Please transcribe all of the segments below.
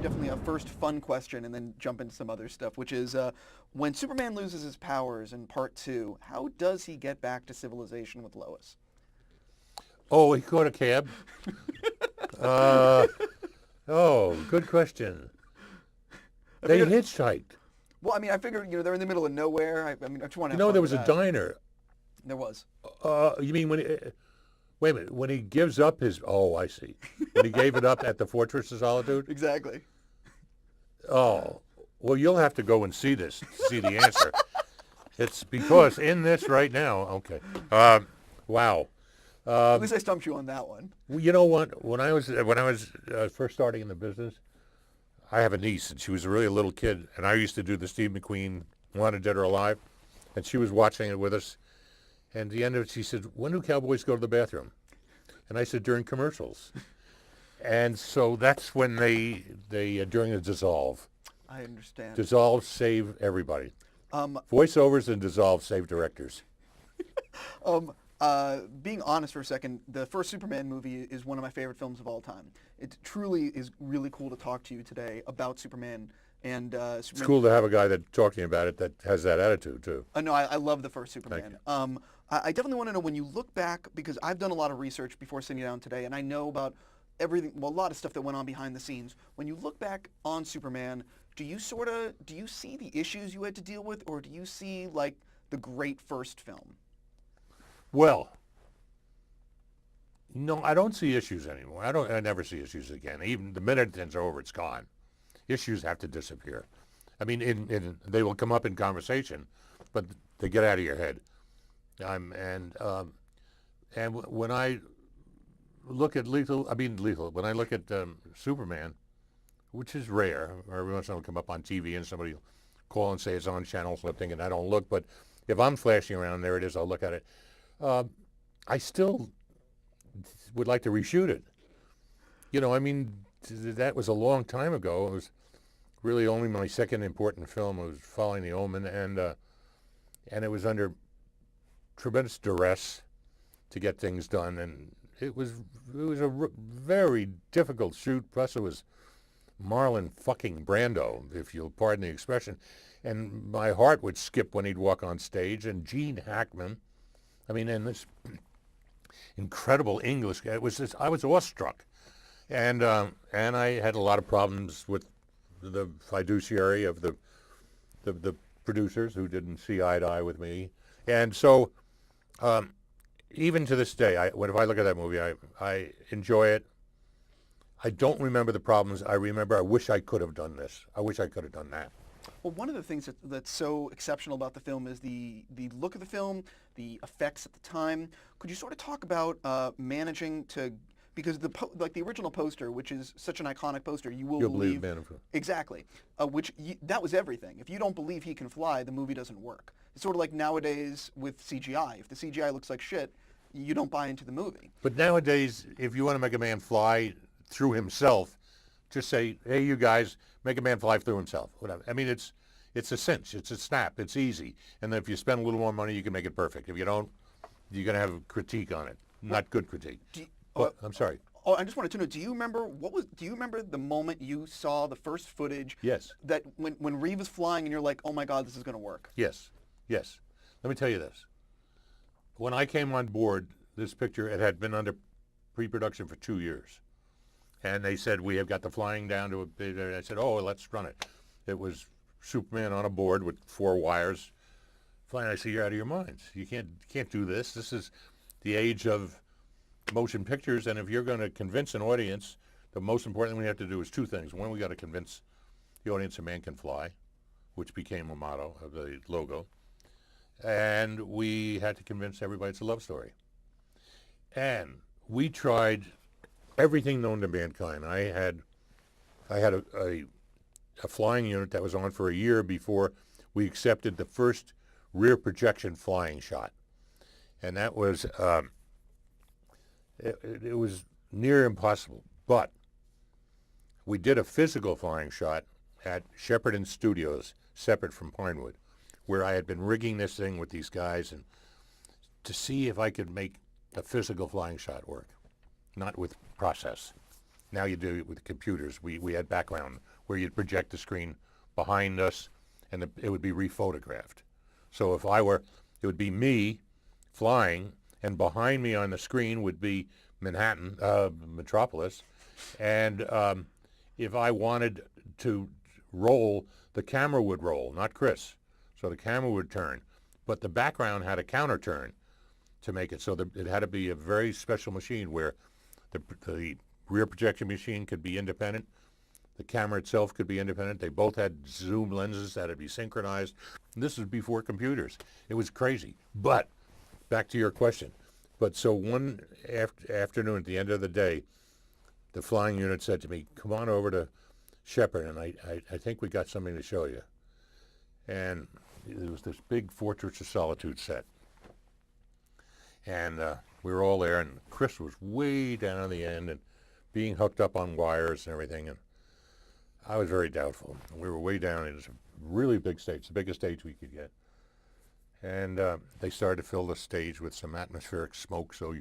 definitely a first fun question and then jump into some other stuff, which is when Superman loses his powers in Part 2, how does he get back to civilization with Lois? Oh, he caught a cab. Uh, oh, good question. They hitchhiked. Well, I mean, I figured, they're in the middle of nowhere. I mean, I just want to You have know, fun there with was a that. diner. There was. You mean when? Wait a minute. When he gives up his? Oh, I see. When he gave it up at the Fortress of Solitude. Exactly. Oh, well, you'll have to go and see this to see the answer. It's because in this right now. Okay. Wow. At least I stumped you on that one. You know what? When I was first starting in the business, I have a niece, and she was really a little kid, and I used to do the Steve McQueen Wanted Dead or Alive, and she was watching it with us. And at the end of it, she said, "When do cowboys go to the bathroom?" And I said, "During commercials." And so that's when they during the dissolve. I understand. Dissolve save everybody. Um, Voiceovers and dissolve save directors. Being honest for a second, the first Superman movie is one of my favorite films of all time. It truly is really cool to talk to you today about Superman. And Superman. It's cool to have a guy that talking about it that has that attitude too. No, I love the first Superman. Thank you. I definitely want to know when you look back, because I've done a lot of research before sitting down today, and I know about everything, well, a lot of stuff that went on behind the scenes. When you look back on Superman, do you see the issues you had to deal with, or do you see like the great first film? Well, no, I don't see issues anymore. I never see issues again. Even the minute it's over, it's gone. Issues have to disappear. I mean, they will come up in conversation, but they get out of your head. When I look at when I look at Superman, which is rare, or every once in a while it'll come up on TV and somebody will call and say it's on channel something, and I don't look, but if I'm flashing around, there it is, I'll look at it. I still would like to reshoot it. That was a long time ago. It was really only my second important film. It was following the Omen, and it was under tremendous duress to get things done, and it was a very difficult shoot. Plus, it was Marlon fucking Brando, if you'll pardon the expression, and my heart would skip when he'd walk on stage. And Gene Hackman, and this incredible English guy. I was awestruck. And I had a lot of problems with the fiduciary of the producers who didn't see eye to eye with me. And so even to this day, if I look at that movie, I enjoy it. I don't remember the problems. I remember I wish I could have done this. I wish I could have done that. Well, one of the things that's so exceptional about the film is the look of the film, the effects at the time. Could you sort of talk about managing to, because the original poster, which is such an iconic poster, you'll believe Man of exactly, that was everything. If you don't believe he can fly, the movie doesn't work. It's sort of like nowadays with CGI. If the CGI looks like shit, you don't buy into the movie. But nowadays, if you want to make a man fly through himself, just say, "Hey, you guys, make a man fly through himself." Whatever. It's a cinch. It's a snap. It's easy. And then if you spend a little more money, you can make it perfect. If you don't, you're going to have a critique on it. Not good critique. I'm sorry. Oh, I just wanted to know, do you remember the moment you saw the first footage? Yes. That when Reeve was flying and you're like, "Oh my God, this is going to work." Yes. Let me tell you this. When I came on board, this picture, it had been under pre-production for 2 years. And they said, "We have got the flying down to a bit." I said, "Oh, let's run it." It was Superman on a board with 4 wires flying. I said, "You're out of your minds. You can't do this. This is the age of motion pictures, and if you're going to convince an audience, the most important thing we have to do is 2 things. One, we got to convince the audience a man can fly," which became a motto of the logo. And we had to convince everybody it's a love story. And we tried everything known to mankind. I had a flying unit that was on for a year before we accepted the first rear projection flying shot. And that was, it was near impossible. But we did a physical flying shot at Shepperton Studios, separate from Pinewood, where I had been rigging this thing with these guys and to see if I could make a physical flying shot work, not with process. Now you do it with computers. We had background where you'd project the screen behind us, and it would be rephotographed. So if I were, it would be me flying, and behind me on the screen would be Manhattan, Metropolis, and if I wanted to roll, the camera would roll, not Chris. So the camera would turn, but the background had a counter turn to make it so that it had to be a very special machine where the rear projection machine could be independent, the camera itself could be independent. They both had zoom lenses that had to be synchronized. This was before computers. It was crazy. But back to your question. But so one afternoon at the end of the day, the flying unit said to me, "Come on over to Shepherd, and I think we got something to show you." And it was this big Fortress of Solitude set. And we were all there, and Chris was way down on the end and being hooked up on wires and everything. And I was very doubtful. We were way down. It was a really big stage, the biggest stage we could get. And they started to fill the stage with some atmospheric smoke, so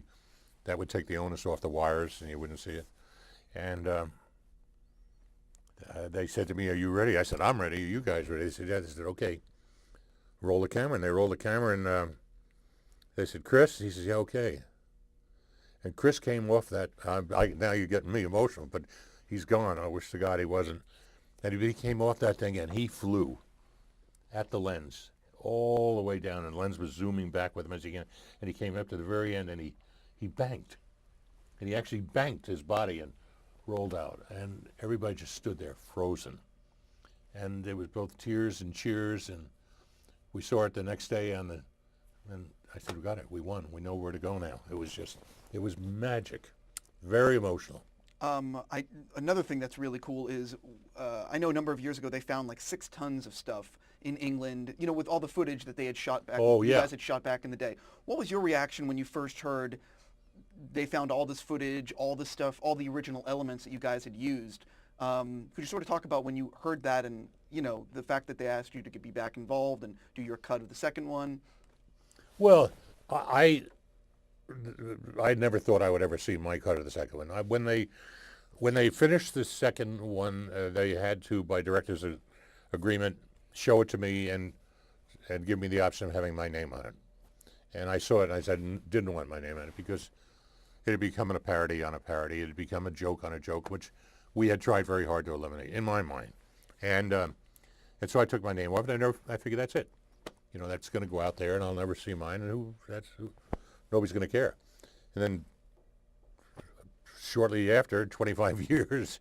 that would take the onus off the wires and you wouldn't see it. And they said to me, "Are you ready?" I said, "I'm ready. Are you guys ready?" They said, "Yeah." They said, "Okay, roll the camera." And they rolled the camera, and they said, "Chris?" He says, "Yeah, okay." And Chris came off that. Now you're getting me emotional, but he's gone. I wish to God he wasn't. And he came off that thing, and he flew at the lens all the way down, and the lens was zooming back with him as he came. And he came up to the very end, and he banked. And he actually banked his body and rolled out. And everybody just stood there frozen. And there was both tears and cheers, and we saw it the next day and I said, "We got it. We won. We know where to go now." It was magic. Very emotional. Another thing that's really cool is I know a number of years ago they found like 6 tons of stuff in England, with all the footage that they had shot back. Oh, yeah. You guys had shot back in the day. What was your reaction when you first heard they found all this footage, all this stuff, all the original elements that you guys had used? Could you sort of talk about when you heard that and, the fact that they asked you to be back involved and do your cut of the second one? Well, I never thought I would ever see my cut of the second one. When they finished the second one, they had to, by director's agreement, show it to me and give me the option of having my name on it. And I saw it, and I said didn't want my name on it because it had become a parody on a parody. It had become a joke on a joke, which we had tried very hard to eliminate, in my mind. And so I took my name off, and I figured that's it. That's going to go out there, and I'll never see mine, and nobody's going to care. And then shortly after, 25 years,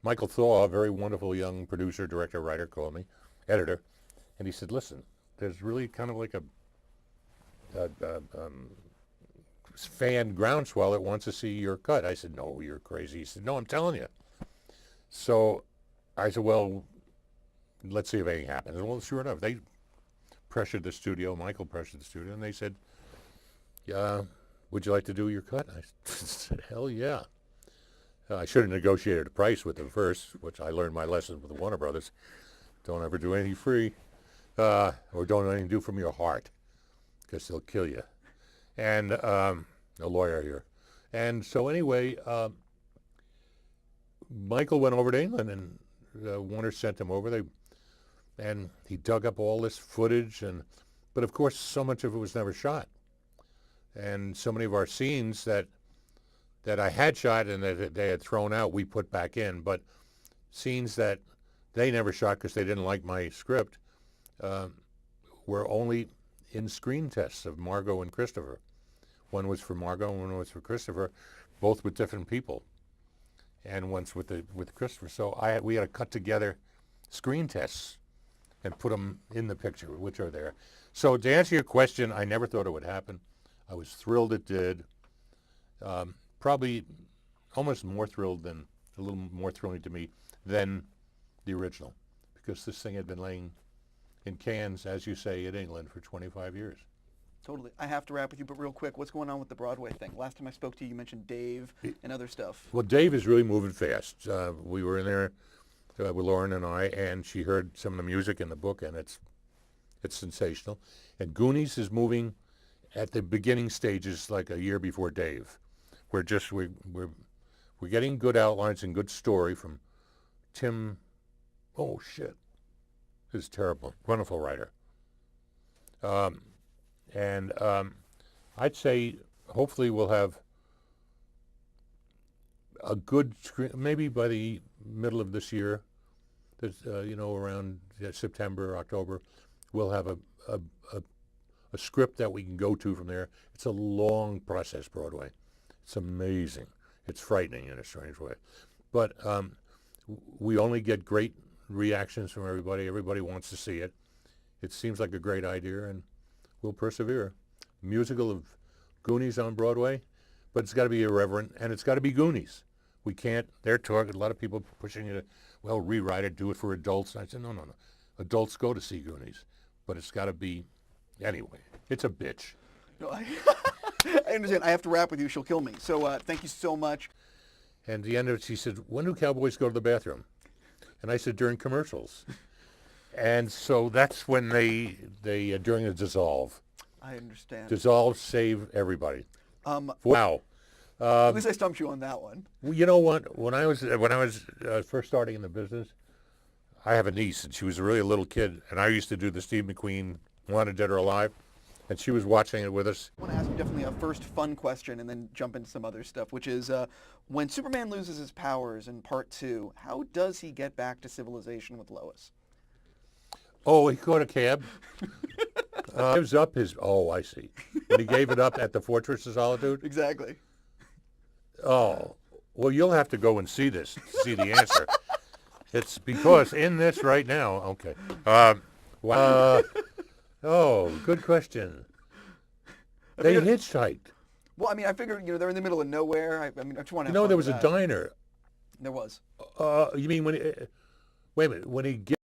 Michael Thaw, a very wonderful young producer, director, writer, called me, editor, and he said, "Listen, there's really kind of like a fan groundswell that wants to see your cut." I said, "No, you're crazy." He said, "No, I'm telling you." So I said, "Well, let's see if anything happens." Well, sure enough, they pressured the studio, Michael pressured the studio, and they said, "Yeah, would you like to do your cut?" I said, "Hell yeah." I should have negotiated a price with them first, which I learned my lesson with the Warner Brothers. Don't ever do anything free, or don't do anything from your heart, because they'll kill you. And a lawyer here. And so anyway, Michael went over to England, and Warner sent him over. And he dug up all this footage, but of course, so much of it was never shot. And so many of our scenes that I had shot and that they had thrown out, we put back in. But scenes that they never shot because they didn't like my script were only in screen tests of Margot and Christopher. One was for Margot and one was for Christopher, both with different people. And once with Christopher. So we had to cut together screen tests and put them in the picture, which are there. So to answer your question, I never thought it would happen. I was thrilled it did. Probably almost a little more thrilling to me than the original, because this thing had been laying in cans, as you say, in England for 25 years. Totally. I have to wrap with you, but real quick, what's going on with the Broadway thing? Last time I spoke to you, you mentioned Dave and other stuff. Well, Dave is really moving fast. We were in there with Lauren and I, and she heard some of the music in the book, and it's sensational. And Goonies is moving at the beginning stages, like a year before Dave. We're We're getting good outlines and good story from Tim. Oh shit, this is terrible. Wonderful writer. I'd say hopefully we'll have a good screen, maybe by the middle of this year. There's, around September, October, we'll have a script that we can go to from there. It's a long process, Broadway. It's amazing. It's frightening in a strange way. But we only get great reactions from everybody. Everybody wants to see it. It seems like a great idea, and we'll persevere. Musical of Goonies on Broadway, but it's got to be irreverent, and it's got to be Goonies. We can't, they're talking, a lot of people pushing it, well, rewrite it, do it for adults. And I said, no. Adults go to see Goonies, but it's got to be, anyway, it's a bitch. No, I understand. I have to wrap with you. She'll kill me. So thank you so much. And at the end of it, she said, when do cowboys go to the bathroom? And I said, during commercials. And so that's when they during the dissolve. I understand. Dissolve, save everybody. Wow. At least I stumped you on that one. Well, you know what? When I was first starting in the business, I have a niece, and she was really a little kid, and I used to do the Steve McQueen Wanted Dead or Alive, and she was watching it with us. I want to ask you definitely a first fun question and then jump into some other stuff, which is when Superman loses his powers in Part 2, how does he get back to civilization with Lois? Oh, he caught a cab. Gives up his, oh, I see. When he gave it up at the Fortress of Solitude? Exactly. Oh, well, you'll have to go and see this to see the answer. It's because in this right now, okay. Oh, good question. They hitchhiked. Well, I mean, I figured, they're in the middle of nowhere. I just want to there was a diner. There was. You mean when, wait a minute, when he